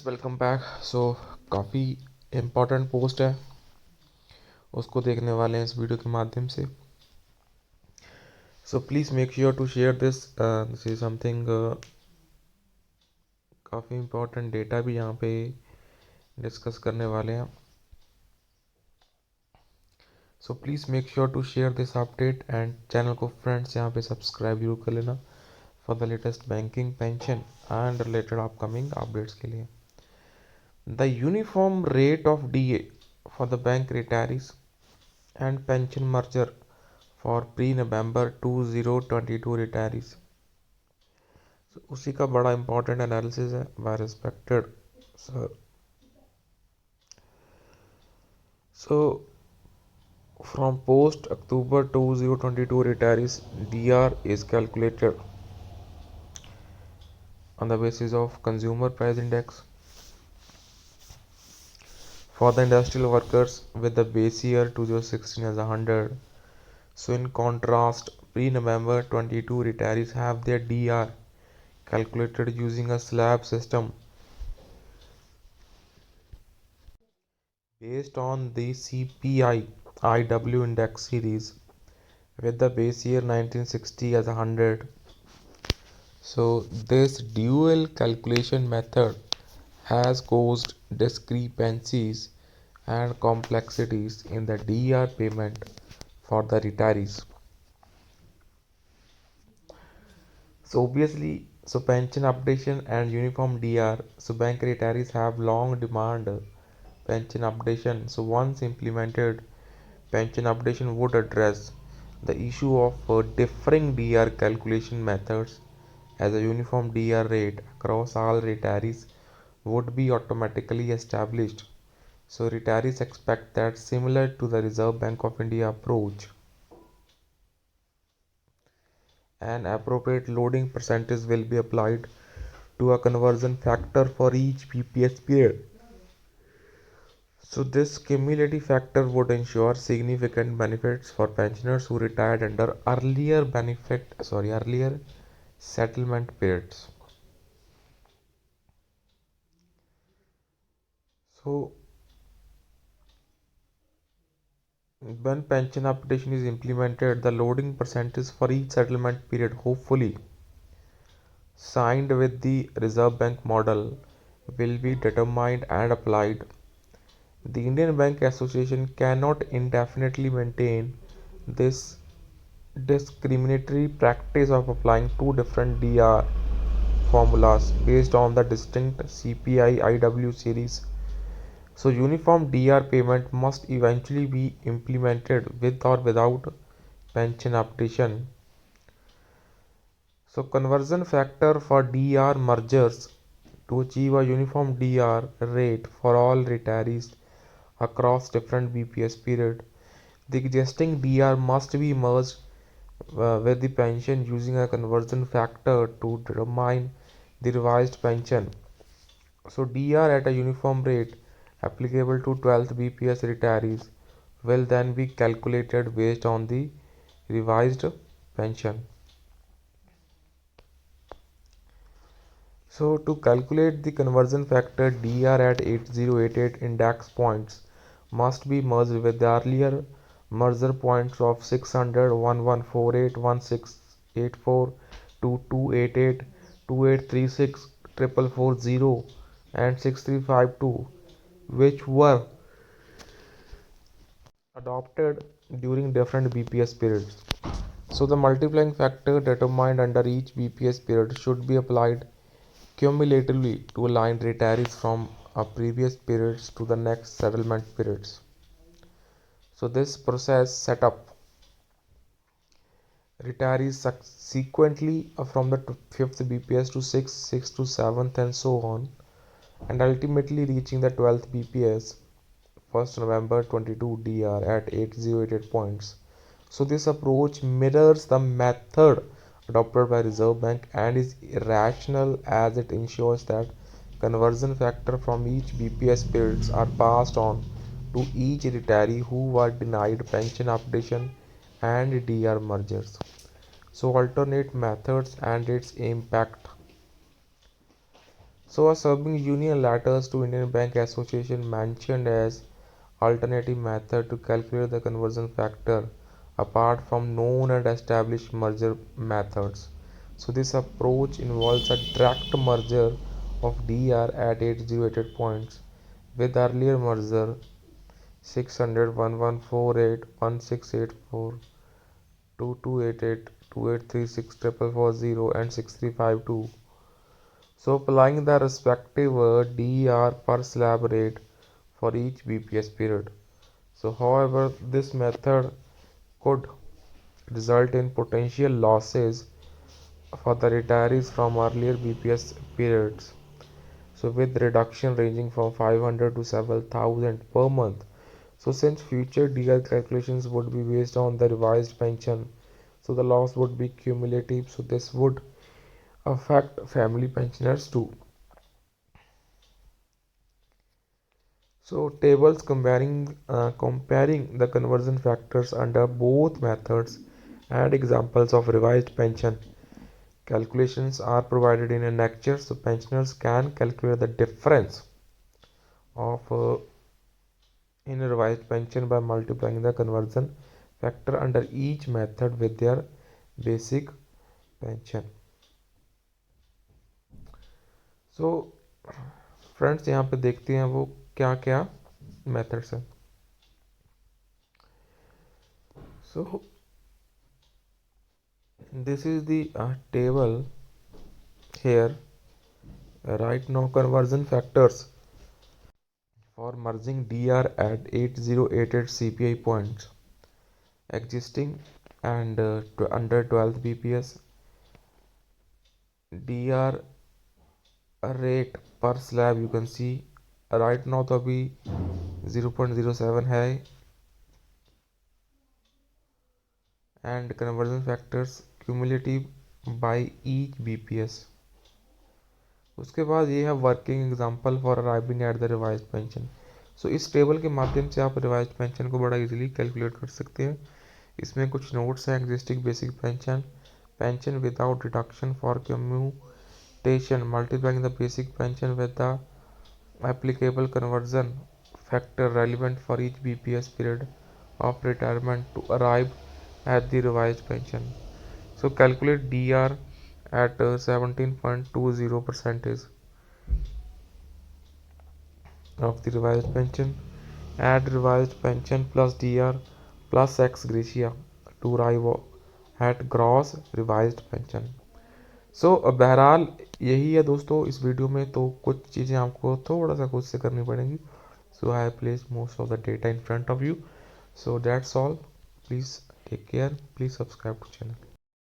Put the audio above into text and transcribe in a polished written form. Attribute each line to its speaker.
Speaker 1: Welcome back. काफ़ी important post है, उसको देखने वाले हैं इस वीडियो के माध्यम से। Please make sure to share this is something काफ़ी इम्पोर्टेंट डेटा भी यहाँ पे डिस्कस करने वाले हैं। Please make sure to share this update and channel को फ्रेंड्स यहाँ पे सब्सक्राइब जरूर कर लेना for the latest banking, pension and related upcoming updates के लिए। The uniform rate of DA for the bank retirees and pension merger for pre-November 2022 retirees। उसी का बड़ा इंपॉर्टेंट एनालिसिस है by respected sir. So from post October 2022 retirees, DR is calculated on the basis of consumer price index for the industrial workers with the base year 2016 as 100. So in contrast, pre-November 22 retirees have their DR calculated using a slab system based on the CPI IW index series with the base year 1960 as 100. So this dual calculation method has caused discrepancies and complexities in the DR payment for the retirees. Obviously, pension updation and uniform DR. Bank retirees have long demanded pension updation. Once implemented, pension updation would address the issue of differing DR calculation methods, as a uniform DR rate across all retirees would be automatically established. Retirees expect that, similar to the Reserve Bank of India approach, an appropriate loading percentage will be applied to a conversion factor for each BPS period. This cumulative factor would ensure significant benefits for pensioners who retired under earlier settlement periods. So when pension updation is implemented, the loading percentage for each settlement period, hopefully signed with the Reserve Bank model, will be determined and applied. The Indian Bank Association cannot indefinitely maintain this discriminatory practice of applying two different DR formulas based on the distinct CPI IW series. Uniform DR payment must eventually be implemented with or without pension updation. Conversion factor for DR mergers to achieve a uniform DR rate for all retirees across different BPS period. The existing DR must be merged with the pension using a conversion factor to determine the revised pension. DR at a uniform rate applicable to 12th BPS retirees will then be calculated based on the revised pension. To calculate the conversion factor, DR at 8088 index points must be merged with the earlier merger points of 600, 1148, 1684, 2288, 2836, 4440 and 6352, which were adopted during different BPS periods. The multiplying factor determined under each BPS period should be applied cumulatively to align retirees from a previous periods to the next settlement periods. This process set up retirees subsequently from the 5th BPS to 6th, 6th to 7th and so on, and ultimately reaching the 12th BPS 1st November 22 DR at 8088 points. This approach mirrors the method adopted by Reserve Bank and is rational, as it ensures that conversion factor from each BPS periods are passed on to each retiree who were denied pension updation and DR mergers. Alternate methods and its impact. So a serving union letters to Indian Bank Association mentioned as alternative method to calculate the conversion factor apart from known and established merger methods. So this approach involves a direct merger of DR at 8088 points with earlier merger 600 1148 1684 2288 2836 4440 and 6352. So applying the respective DER per slab rate for each BPS period. So however, this method could result in potential losses for the retirees from earlier BPS periods. So with reduction ranging from 500 to several thousand per month. So since future DER calculations would be based on the revised pension, so the loss would be cumulative. So this would affect family pensioners too. So tables comparing the conversion factors under both methods and examples of revised pension calculations are provided in annexure, so pensioners can calculate the difference of in a revised pension by multiplying the conversion factor under each method with their basic pension. So friends यहाँ पे देखते हैं वो क्या क्या methods हैं. So this is the table here. Right now conversion factors for merging DR at 8088 CPI points existing and under 12 BPS DR rate per slab you can see right now तो अभी 0.07 है and conversion factors cumulative by each BPS. उसके बाद ये है working example for arriving at the revised pension. So इस table के माध्यम से आप रिवाइज्ड पेंशन को बड़ा इजीली कैलकुलेट कर सकते हैं. इसमें कुछ नोट्स हैं. Existing basic pension, pension without deduction for commutation, multiplying the basic pension with the applicable conversion factor relevant for each BPS period of retirement to arrive at the revised pension. So calculate DR at 17.20% of the revised pension. Add revised pension plus DR plus ex gratia to arrive at gross revised pension. So बहरहाल यही है दोस्तों इस video में. तो कुछ चीज़ें आपको थोड़ा सा खुद से करनी पड़ेंगी. So I have placed most of the data in front of you. So that's all. Please take care. Please subscribe to channel.